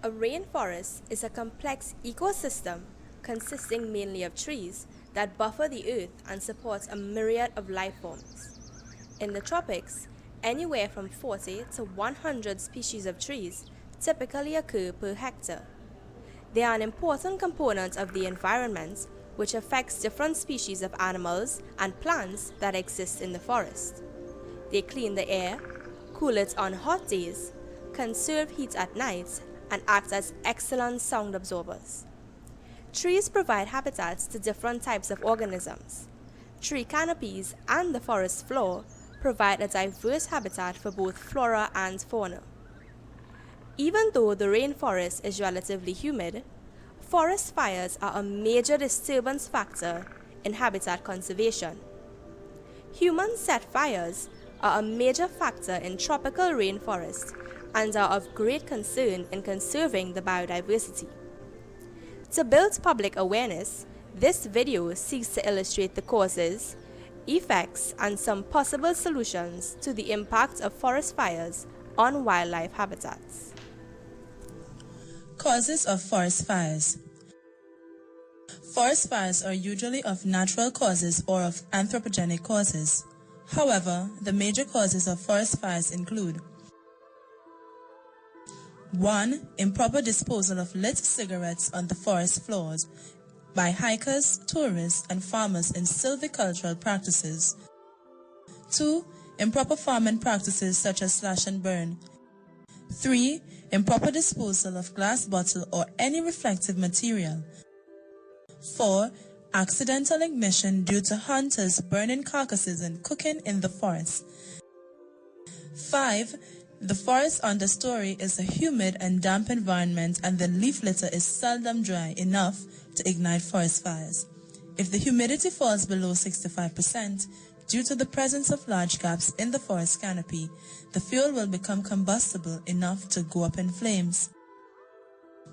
A rainforest is a complex ecosystem consisting mainly of trees that buffer the earth and support a myriad of life forms. In the tropics, anywhere from 40 to 100 species of trees typically occur per hectare. They are an important component of the environment which affects different species of animals and plants that exist in the forest. They clean the air, cool it on hot days, conserve heat at night, and act as excellent sound absorbers. Trees provide habitats to different types of organisms. Tree canopies and the forest floor provide a diverse habitat for both flora and fauna. Even though the rainforest is relatively humid, forest fires are a major disturbance factor in habitat conservation. Human-set fires are a major factor in tropical rainforests and are of great concern in conserving the biodiversity. To build public awareness, this video seeks to illustrate the causes, effects, and some possible solutions to the impact of forest fires on wildlife habitats. Causes of forest fires. Forest fires are usually of natural causes or of anthropogenic causes. However, the major causes of forest fires include 1. Improper disposal of lit cigarettes on the forest floors by hikers, tourists, and farmers in silvicultural practices. 2. Improper farming practices such as slash and burn. 3. Improper disposal of glass bottle or any reflective material. 4. Accidental ignition due to hunters burning carcasses and cooking in the forest. 5. The forest understory is a humid and damp environment and the leaf litter is seldom dry enough to ignite forest fires. If the humidity falls below 65%, due to the presence of large gaps in the forest canopy, the fuel will become combustible enough to go up in flames.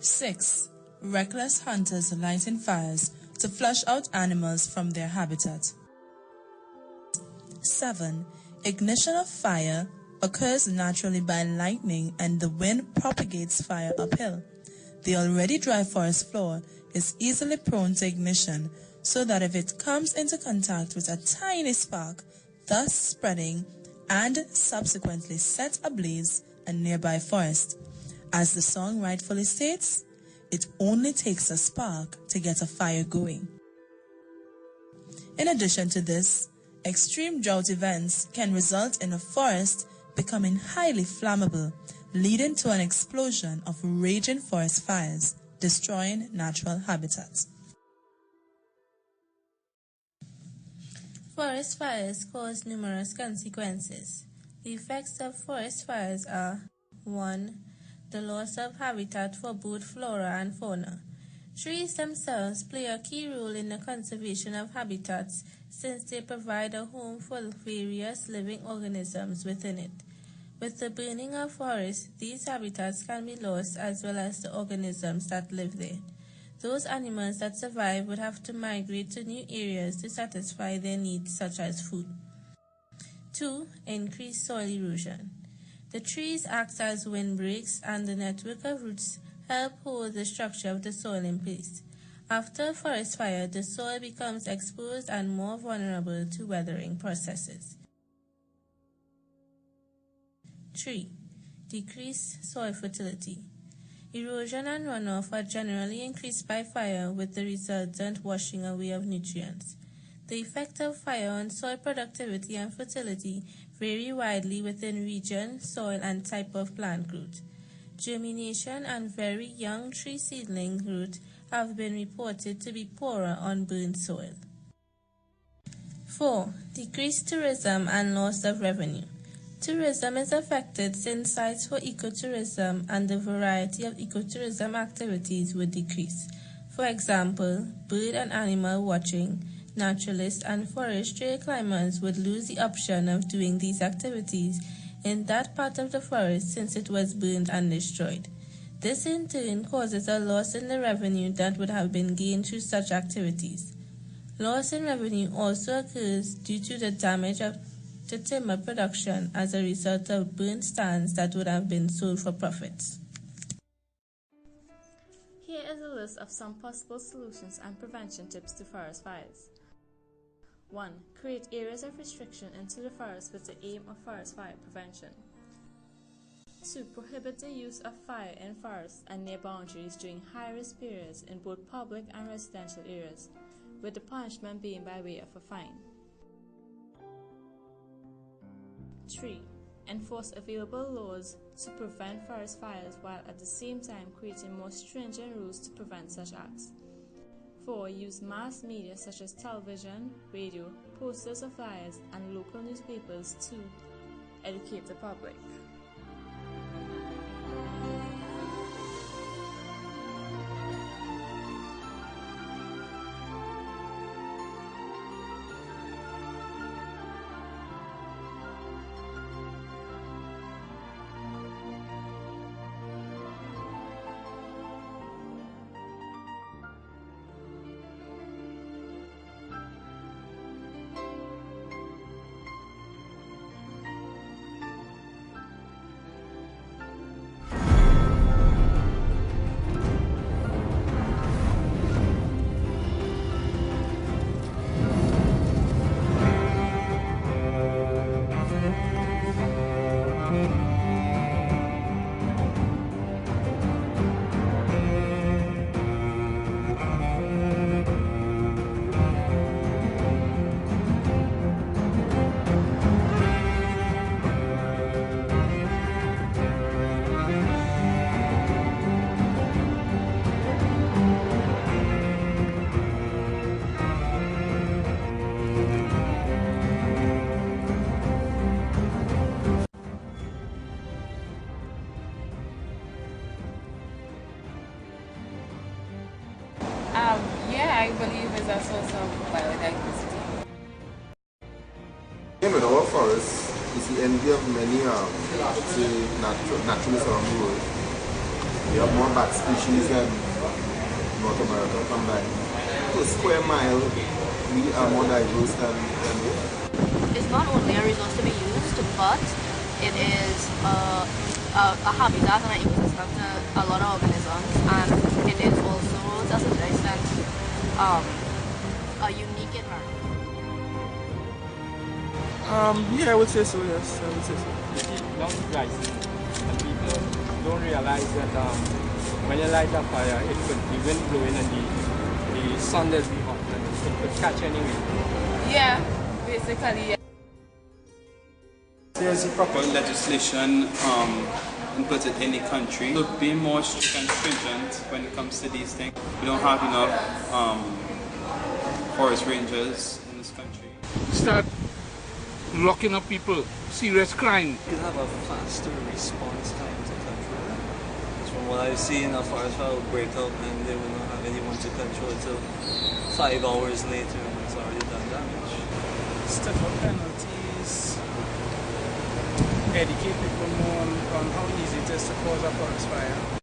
6. Reckless hunters lighting fires to flush out animals from their habitat. 7. Ignition of fire occurs naturally by lightning and the wind propagates fire uphill. The already dry forest floor is easily prone to ignition, so that if it comes into contact with a tiny spark, thus spreading and subsequently set ablaze a nearby forest. As the song rightfully states, it only takes a spark to get a fire going. In addition to this, extreme drought events can result in a forest becoming highly flammable, leading to an explosion of raging forest fires, destroying natural habitats. Forest fires cause numerous consequences. The effects of forest fires are 1. The loss of habitat for both flora and fauna. Trees themselves play a key role in the conservation of habitats since they provide a home for various living organisms within it. With the burning of forests, these habitats can be lost as well as the organisms that live there. Those animals that survive would have to migrate to new areas to satisfy their needs such as food. 2. Increased soil erosion. The trees act as windbreaks and the network of roots help hold the structure of the soil in place. After a forest fire, the soil becomes exposed and more vulnerable to weathering processes. 3. Decreased soil fertility. Erosion and runoff are generally increased by fire with the resultant washing away of nutrients. The effect of fire on soil productivity and fertility vary widely within region, soil, and type of plant growth. Germination and very young tree seedling growth have been reported to be poorer on burnt soil. 4. Decreased tourism and loss of revenue. Tourism is affected since sites for ecotourism and the variety of ecotourism activities would decrease. For example, bird and animal watching, naturalists and forestry climbers would lose the option of doing these activities in that part of the forest since it was burned and destroyed. This in turn causes a loss in the revenue that would have been gained through such activities. Loss in revenue also occurs due to the damage to timber production as a result of burnt stands that would have been sold for profits. Here is a list of some possible solutions and prevention tips to forest fires. 1. Create areas of restriction into the forest with the aim of forest fire prevention. 2. Prohibit the use of fire in forests and near boundaries during high-risk periods in both public and residential areas, with the punishment being by way of a fine. 3. Enforce available laws to prevent forest fires while at the same time creating more stringent rules to prevent such acts. 4. Use mass media such as television, radio, posters or flyers, and local newspapers to educate the public. Yeah, I believe it's a source of biodiversity. In our forest is the envy of many naturalists around the world. We have more bat species than North America combined. To a square mile, we are more diverse than they. It's not only a resource to be used, but it is a habitat and an ecosystem to a lot of organisms, and it is also, to a certain extent, a unique environment. Yeah, I would say so, yes, I would say so. It's long rising, and people don't realize that when you light a fire, it could be wind blowing and the sun will be hot, and it could catch any wind. Yeah, basically, yeah. There's a proper legislation input in any country. So being more strict and stringent when it comes to these things. We don't have enough forest rangers in this country. Start locking up people, serious crime. You could have a faster response time to control it. From what I've seen, a forest fire will break out and they will not have anyone to control it till 5 hours later when it's already done damage. Step up penalties, educate people more on how easy it is to cause a forest fire.